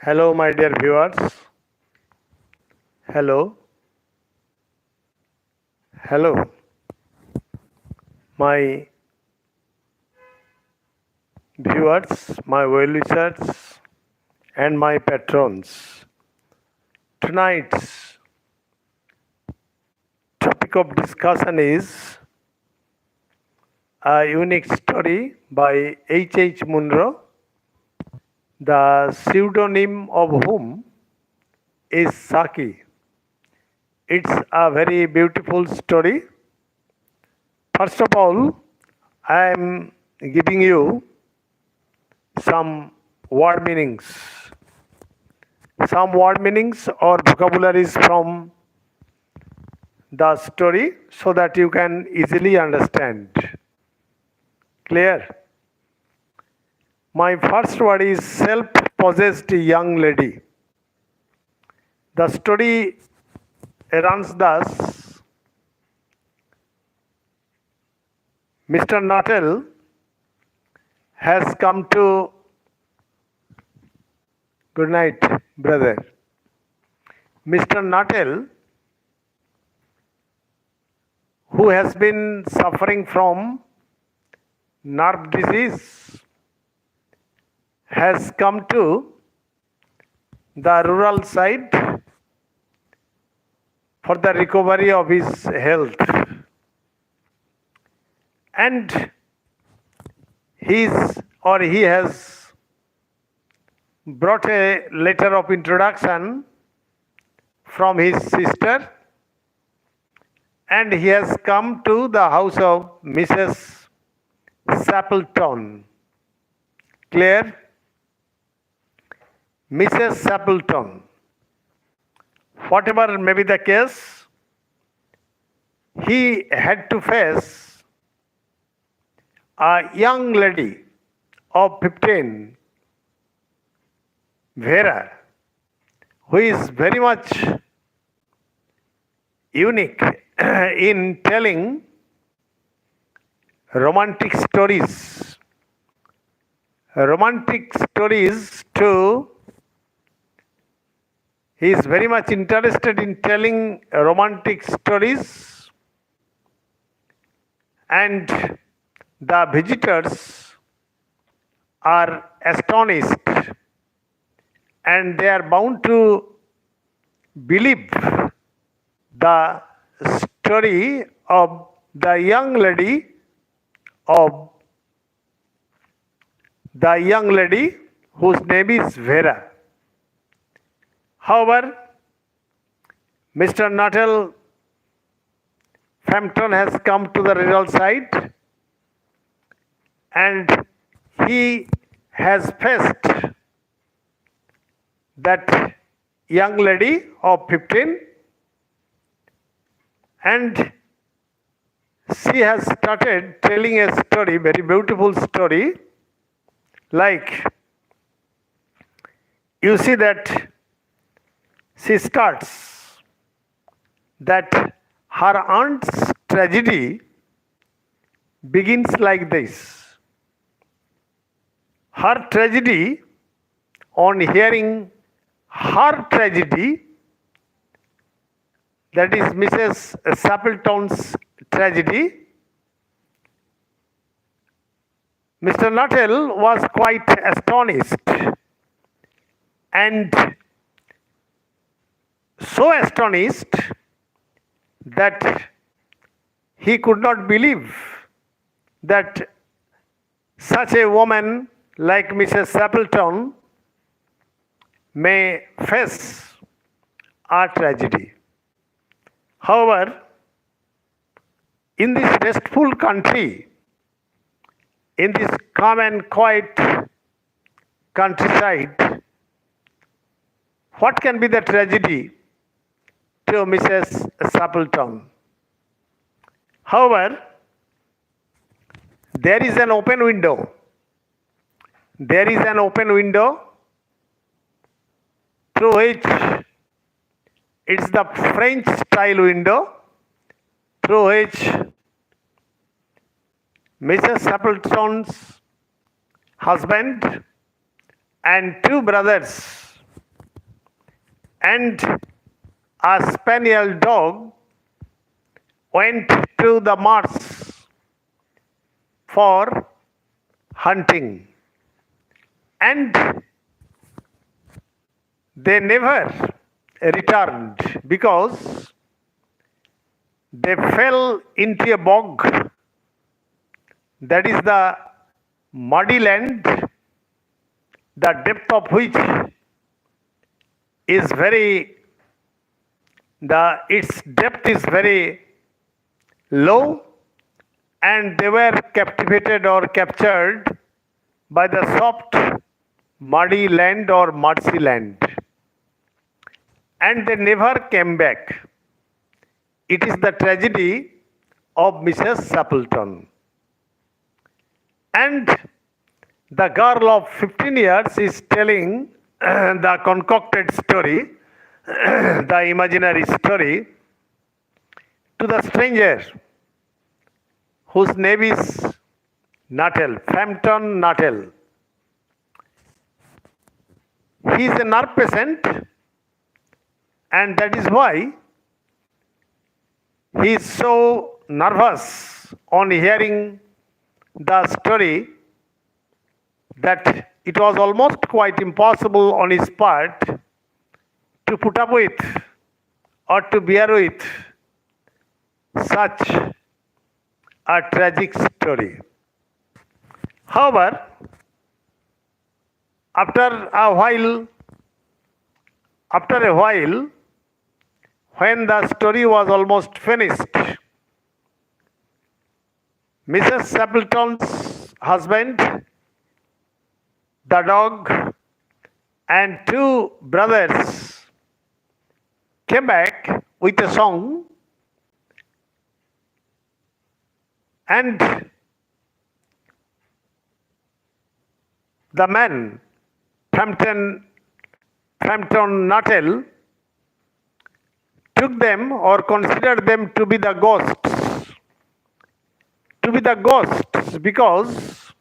Hello, my dear viewers. Hello. Hello, my viewers, my well wishers, and my patrons. Tonight's topic of discussion is a unique story by H. Munro, the pseudonym of whom is Saki. It's a very beautiful story. First of all, I am giving you some word meanings. Some word meanings or vocabularies from the story so that you can easily understand. Clear? My first word is self-possessed young lady. The story runs thus. Mr. Nuttall has come to. Good night, brother. Mr. Nuttall, who has been suffering from nerve disease, has come to the rural side for the recovery of his health. And he has brought a letter of introduction from his sister, and he has come to the house of Mrs. Sapleton. Clear? Mrs. Sapleton. Whatever may be the case, he had to face a young lady of 15, Vera, who is very much unique in telling romantic stories. He is very much interested in telling romantic stories, and the visitors are astonished and they are bound to believe the story of the young lady whose name is Vera. However, Mr. Nuttall Frampton has come to the rural side and he has faced that young lady of 15, and she has started telling a story, very beautiful story, like you see that she starts that her aunt's tragedy begins like this. Her tragedy, on hearing her tragedy, that is Mrs. Sapleton's tragedy, Mr. Nuttall was quite astonished, and so astonished that he could not believe that such a woman like Mrs. Sapleton may face a tragedy. However, in this restful country, in this calm and quiet countryside, what can be the tragedy to Mrs. Sapleton? However, there is an open window. There is an open window through which it's the French style window through which Mrs. Sapleton's husband and two brothers and a spaniel dog went to the marsh for hunting, and they never returned because they fell into a bog, that is the muddy land, the depth of which is its depth is very low, and they were captivated or captured by the soft muddy land or marshy land, and they never came back. It is the tragedy of Mrs. Stapleton. And the girl of 15 years is telling the concocted story, the imaginary story, to the stranger whose name is Nuttall, Frampton Nuttall. He is a nerve patient, and that is why he is so nervous on hearing the story that it was almost quite impossible on his part to put up with or to bear with such a tragic story. However, after a while, when the story was almost finished, Mrs. Stapleton's husband, the dog, and two brothers came back with a song, and the man, Frampton Nuttall, took them or considered them to be the ghosts. To be the ghosts because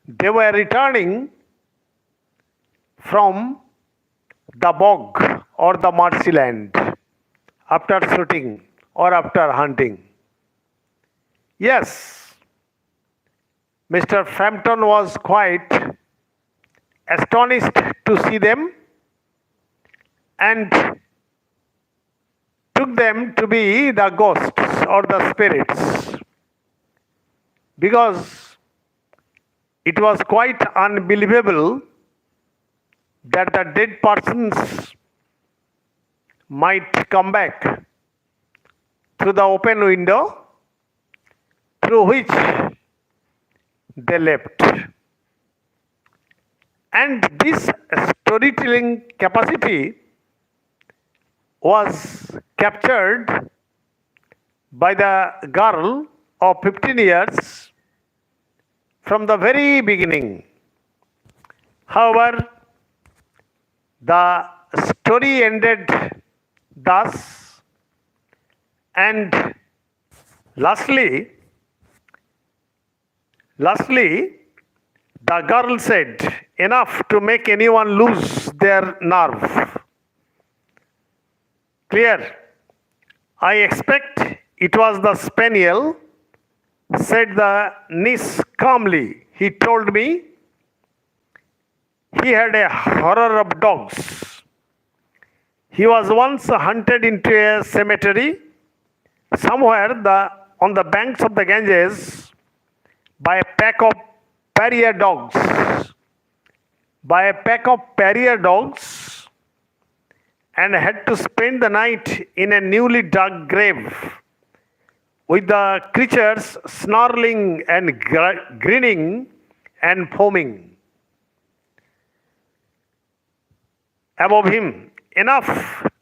they were returning from the bog or the marshy land after shooting or after hunting. Yes, Mr. Frampton was quite astonished to see them and took them to be the ghosts or the spirits, because it was quite unbelievable that the dead persons might come back through the open window through which they left. And this storytelling capacity was captured by the girl of 15 years from the very beginning. However, the story ended thus, and lastly, the girl said, "Enough to make anyone lose their nerve." Clear? "I expect it was the spaniel," said the niece calmly. "He told me he had a horror of dogs. He was once hunted into a cemetery somewhere on the banks of the Ganges by a pack of pariah dogs. And had to spend the night in a newly dug grave with the creatures snarling and grinning and foaming above him, enough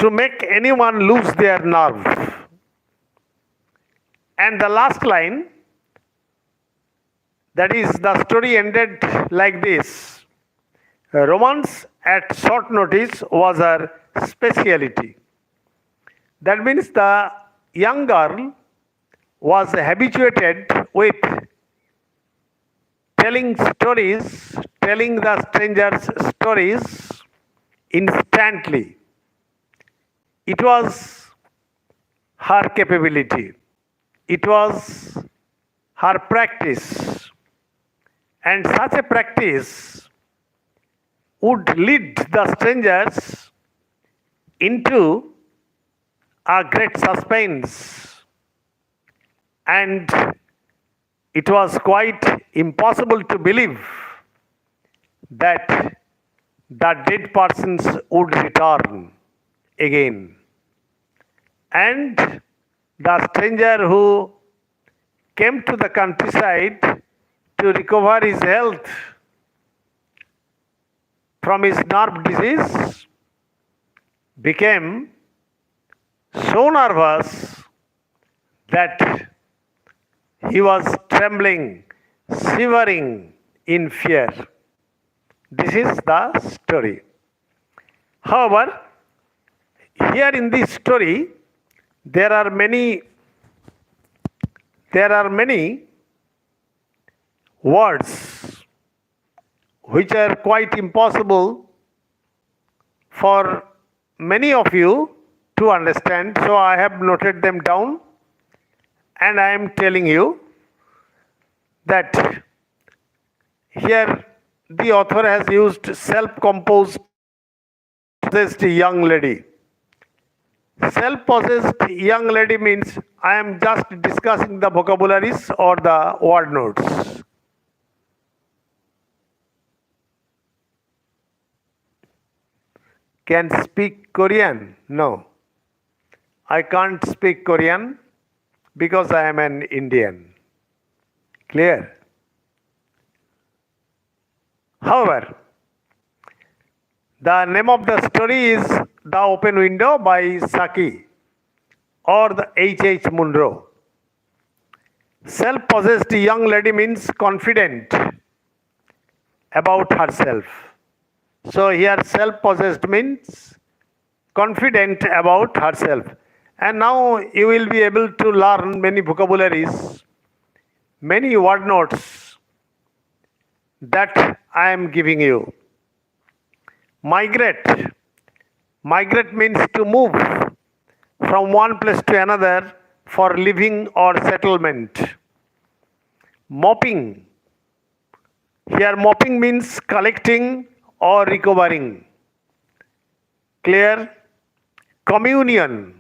to make anyone lose their nerve." And the last line, that is, the story ended like this: "Romance at short notice was her speciality." That means the young girl was habituated with telling the strangers stories instantly. It was her capability. It was her practice. And such a practice would lead the strangers into a great suspense. And it was quite impossible to believe that the dead persons would return again. And the stranger who came to the countryside to recover his health from his nerve disease became so nervous that he was trembling, shivering in fear. This is the story. However, here in this story, there are many words which are quite impossible for many of you to understand. So I have noted them down and I am telling you that here the author has used self-composed young lady. Self-possessed young lady means I am just discussing the vocabularies or the word notes. Can speak Korean? No. I can't speak Korean because I am an Indian. Clear? However, the name of the story is The Open Window by Saki or the H. Munro. Self-possessed young lady means confident about herself. So here self-possessed means confident about herself. And now you will be able to learn many vocabularies, many word notes that I am giving you. Migrate. Migrate means to move from one place to another for living or settlement. Mopping. Here mopping means collecting or recovering. Clear? Communion.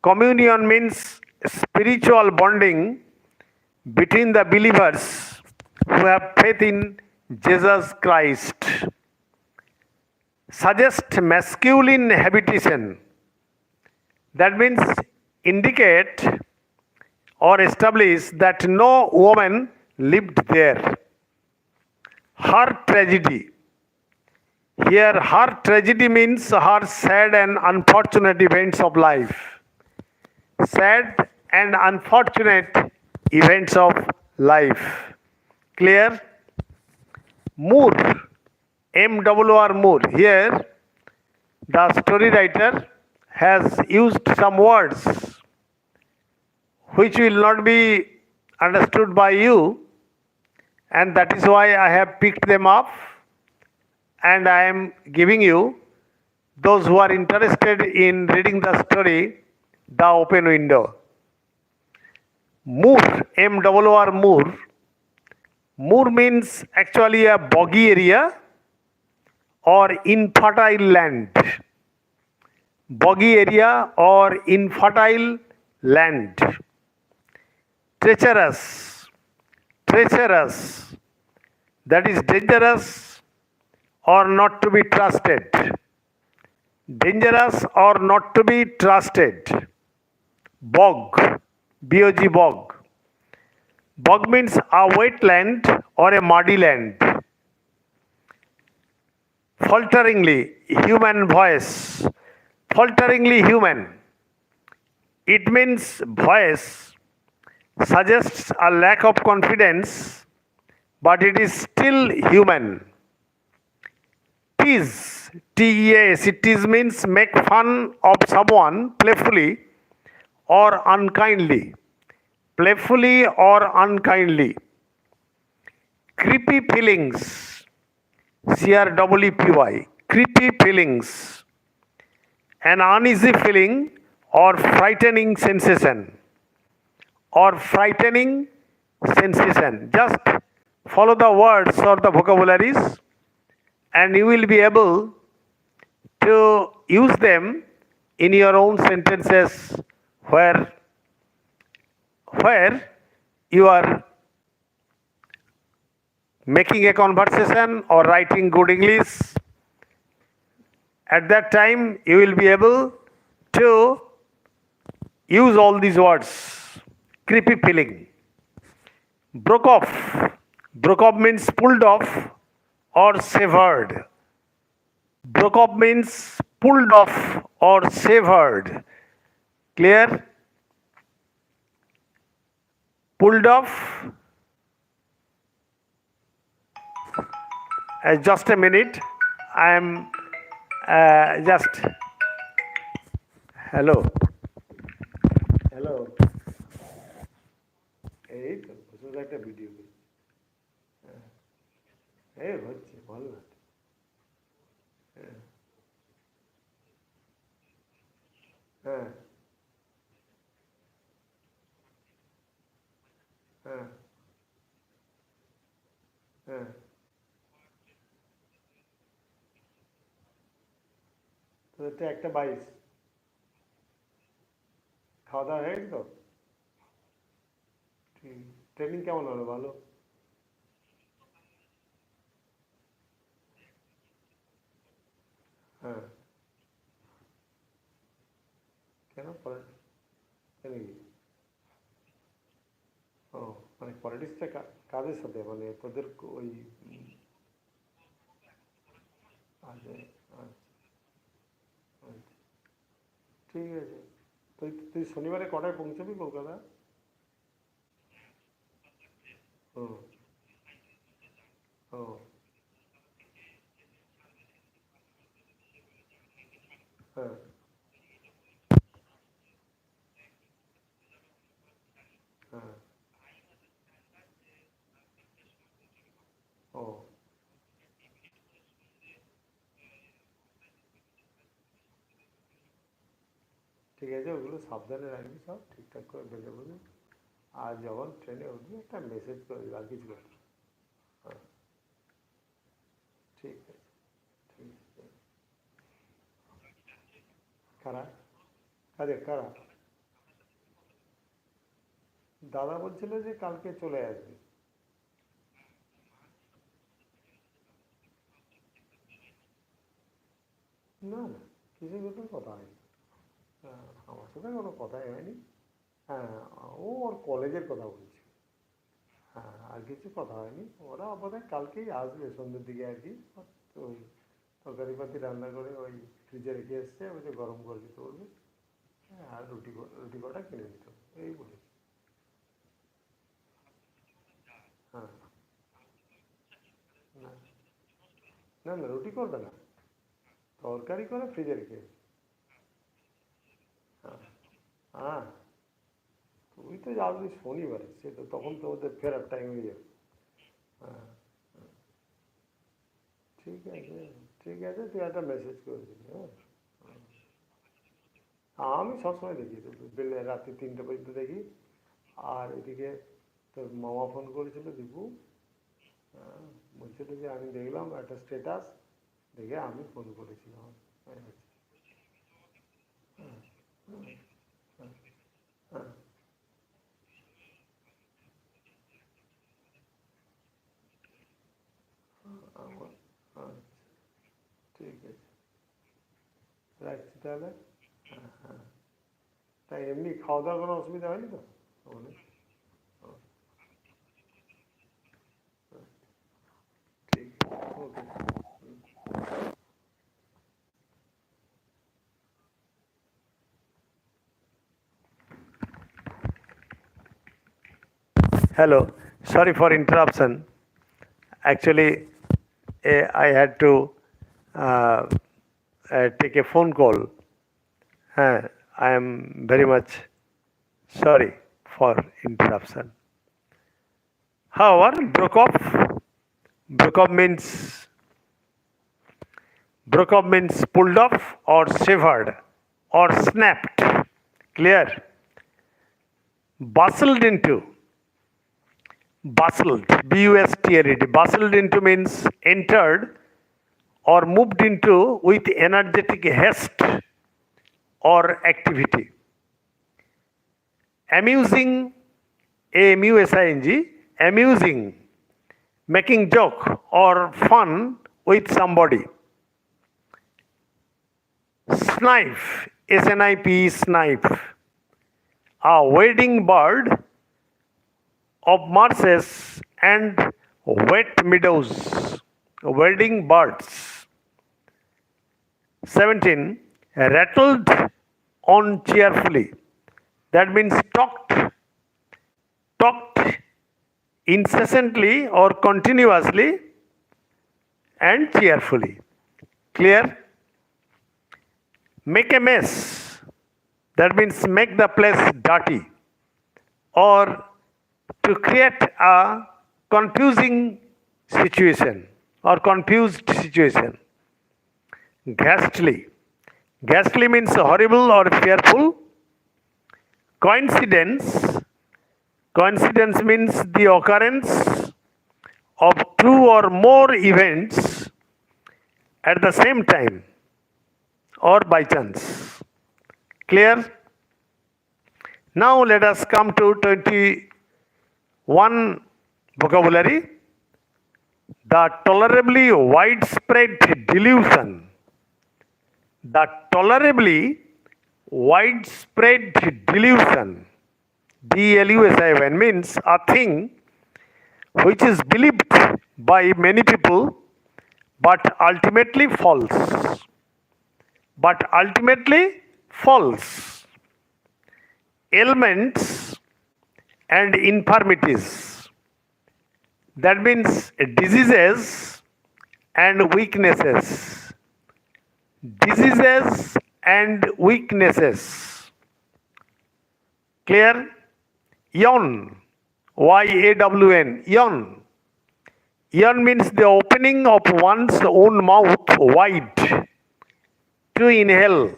Communion means spiritual bonding between the believers who have faith in Jesus Christ. Suggest masculine habitation. That means indicate or establish that no woman lived there. Her tragedy. Here, her tragedy means her sad and unfortunate events of life. Sad and unfortunate events of life. Clear? Moore. M-O-O-R Moore. Here, the story writer has used some words which will not be understood by you, and that is why I have picked them up and I am giving you, those who are interested in reading the story, The Open Window. Moor, M-O-O-R Moor. Moor means actually a boggy area or infertile land. Boggy area or infertile land. Treacherous. Treacherous. That is dangerous or not to be trusted. Dangerous or not to be trusted. Bog. B-O-G, bog. Bog means a wet land or a muddy land. Falteringly, human voice. Falteringly human. It means voice suggests a lack of confidence, but it is still human. Tease, T-E-A-S-E, tease means make fun of someone playfully or unkindly. Playfully or unkindly. Creepy feelings, C-R-E-E-P-Y, creepy feelings, an uneasy feeling or frightening sensation. Or frightening sensation. Just follow the words or the vocabularies and you will be able to use them in your own sentences where you are making a conversation or writing good English. At that time you will be able to use all these words. Creepy feeling. Broke off. Broke off means pulled off or severed. Broke off means pulled off or severed. Clear? Pulled off. Just a minute. I am just. Hello. Hello. এই তো বসে একটা video এই হচ্ছে ভালো হ্যাঁ হ্যাঁ হ্যাঁ তো এটা একটা 22 খাওয়া দাওয়া হয়ে গেছে তো ট্রেনিং কেমন হলো ভালো হ্যাঁ কেন পরে কেন কি ও মানে পলিটিক্সটা কাদের সাথে মানে তোদের ওই আচ্ছা আচ্ছা ঠিক আছে তুই তুই শনিবারে কটায় পৌঁছবি কলকাতা ও ও হ্যাঁ হ্যাঁ ও ঠিক আছে ওগুলো সাবধানে রাখবি সব ঠিকঠাক করে বেঁধে বলবি আর যখন ট্রেনে উঠবি একটা মেসেজ করে দিবি আর কিছু করবি হ্যাঁ ঠিক আছে ঠিক আছে কারা কাদের কারা দাদা বলছিল যে কালকে চলে আসবে না না কিছু ব্যাপারে কথা হয়নি আমার সাথে কোনো কথাই হয়নি হ্যাঁ ও ওর কলেজের কথা বলছে হ্যাঁ আর কিছু কথা হয়নি ওরা বোধহয় কালকেই আসবে সন্ধ্যের দিকে আর কি তো ওই তরকারি পাতি রান্না করে ওই ফ্রিজে রেখে এসছে ওই যে গরম করে দিতে বলবে হ্যাঁ আর রুটি কটা কিনে দিতে হবে এই বলে হ্যাঁ না না না রুটি করবে না তরকারি করে ফ্রিজে রেখে হ্যাঁ হ্যাঁ তুই তো যাবি শনিবারে সে তো তখন তো ওদের ফেরার টাইম হয়ে যাবে হ্যাঁ ঠিক আছে ঠিক আছে তুই একটা মেসেজ করে দিবি হ্যাঁ আমি সবসময় দেখি বেলে রাত্রি 3টে পর্যন্ত দেখি আর এদিকে তোর মামা ফোন করেছিল দীপু হ্যাঁ বলছিল যে আমি দেখলাম একটা স্ট্যাটাস দেখে আমি ফোন করেছিলাম হ্যাঁ হ্যাঁ হ্যাঁ আমার আচ্ছা ঠিক আছে রাখছি তাহলে হ্যাঁ হ্যাঁ তাই এমনি খাওয়া দাওয়ার কোনো অসুবিধা হয়নি তো আমাদের ঠিক ওকে Hello, sorry for interruption. Actually, I had to uh, take a phone call. I am very much sorry for interruption. However, broke off means Broke off means pulled off or severed or snapped. Clear? Bustled into. Bustled. B-U-S-T-L-E-D. Bustled into means entered or moved into with energetic haste or activity. Amusing, A-M-U-S-I-N-G, amusing, making joke or fun with somebody. Snipe, S-N-I-P, snipe, a wading bird of marshes and wet meadows. Wading birds. 17. Rattled on cheerfully. That means talked incessantly or continuously and cheerfully. Clear? Make a mess. That means make the place dirty or to create a confusing situation or confused situation. Ghastly. Ghastly means horrible or fearful. Coincidence. Coincidence means the occurrence of two or more events at the same time or by chance. Clear? Now let us come to 21 vocabulary. The tolerably widespread delusion. The tolerably widespread delusion, D-E-L-U-S-I-O-N, means a thing which is believed by many people but ultimately false. But ultimately false. Ailments and infirmities. That means diseases and weaknesses. Diseases and weaknesses. Clear? Yawn. Y-A-W-N. Yawn. Yawn means the opening of one's own mouth wide to inhale.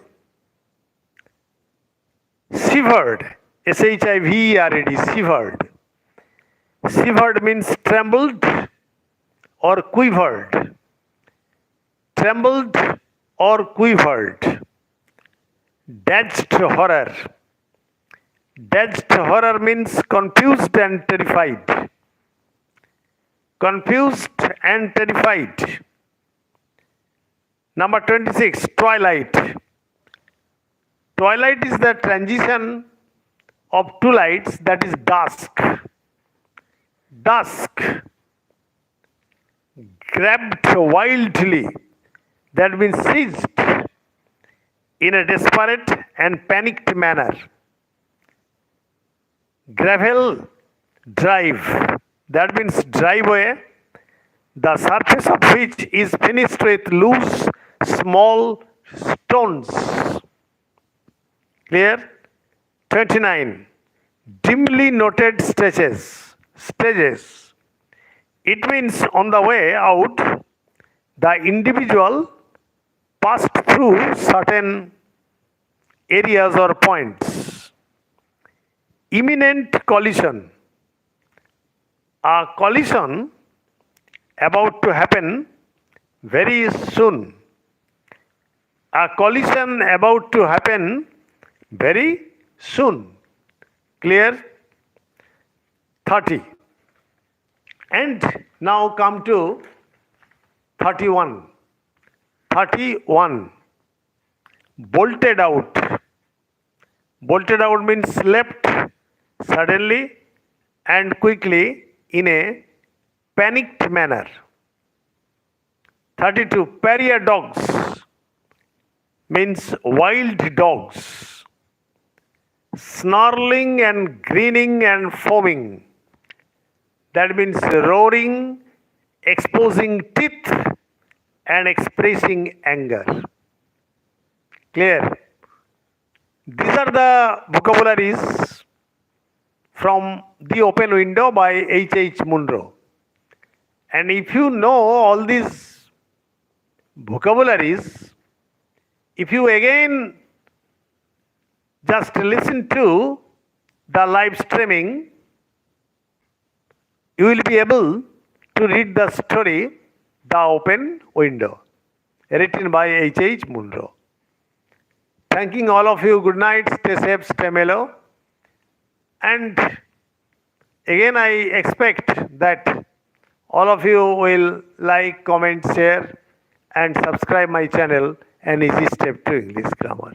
Shivered. S-H-I-V-E-R-E-D. Shivered. Shivered means trembled or quivered. Trembled or quivered. Dashed horror. Dashed horror means confused and terrified. Confused and terrified. Number 26, twilight. Twilight is the transition of two lights, that is dusk. Dusk. Grabbed wildly. That means seized in a desperate and panicked manner. Gravel drive. That means driveway, the surface of which is finished with loose, small stones. Clear? 29. Dimly noted stages. Stages. It means on the way out, the individual passed through certain areas or points. Imminent collision. A collision about to happen very soon. A collision about to happen very soon. Clear? 30. And now come to 31. 31. Bolted out. Bolted out means left suddenly and quickly in a panicked manner. 32. Pariah dogs means wild dogs. Snarling and grinning and foaming. That means roaring, exposing teeth and expressing anger. Clear? These are the vocabularies from The Open Window by H. Munro. And if you know all these vocabularies, if you again just listen to the live streaming, you will be able to read the story The Open Window, written by H. Munro. Thanking all of you. Good night. Stay safe, stay mellow. And again, I expect that all of you will like, comment, share, and subscribe my channel, An Easy Step to English Grammar.